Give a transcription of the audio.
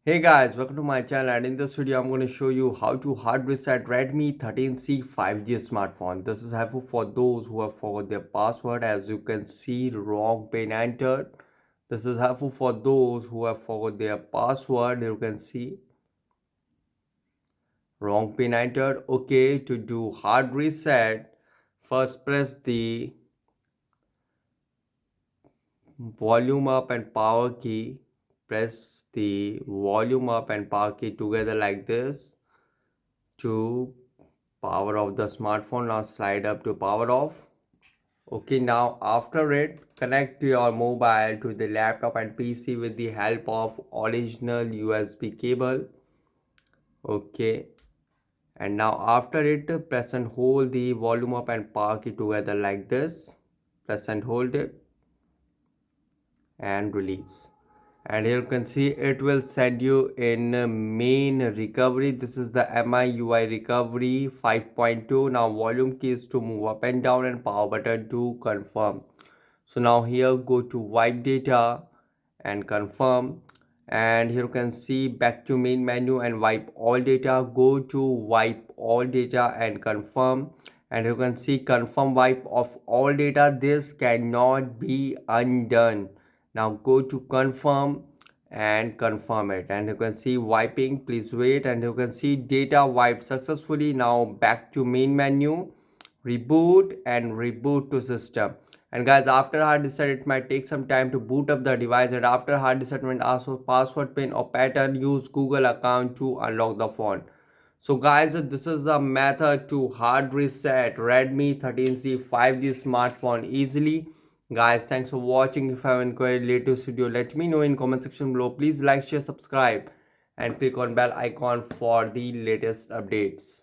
Hey guys, welcome to my channel, and in this video I'm going to show you how to hard reset Redmi 13C 5G smartphone. This is helpful for those who have forgot their password. As you can see, wrong pin entered. This is helpful for those who have forgot their password. You can see wrong pin entered. Okay, to do hard reset, first press the volume up and power key. Press the volume up and power key together like this to power off the smartphone. Now slide up to power off. Okay, now after it, connect your mobile to the laptop and PC with the help of original USB cable. Okay, and now after it, press and hold the volume up and power key together like this. Press and hold it and release. And here you can see it will send you in main recovery. This is the MIUI recovery 5.2. Now volume key is to move up and down and power button to confirm. So now here go to wipe data and confirm, and here you can see back to main menu and wipe all data. Go to wipe all data and confirm, and you can see confirm wipe of all data. This cannot be undone. Now go to confirm and confirm it, and you can see wiping. Please wait, and you can see data wiped successfully. Now back to main menu, reboot and reboot to system. And guys, after hard reset it might take some time to boot up the device, and after hard reset when asked for password, pin or pattern, use Google account to unlock the phone. So guys, this is the method to hard reset Redmi 13C 5G smartphone easily. Guys, thanks for watching. If you have any query related to this video, let me know in comment section below. Please like, share, subscribe and click on bell icon for the latest updates.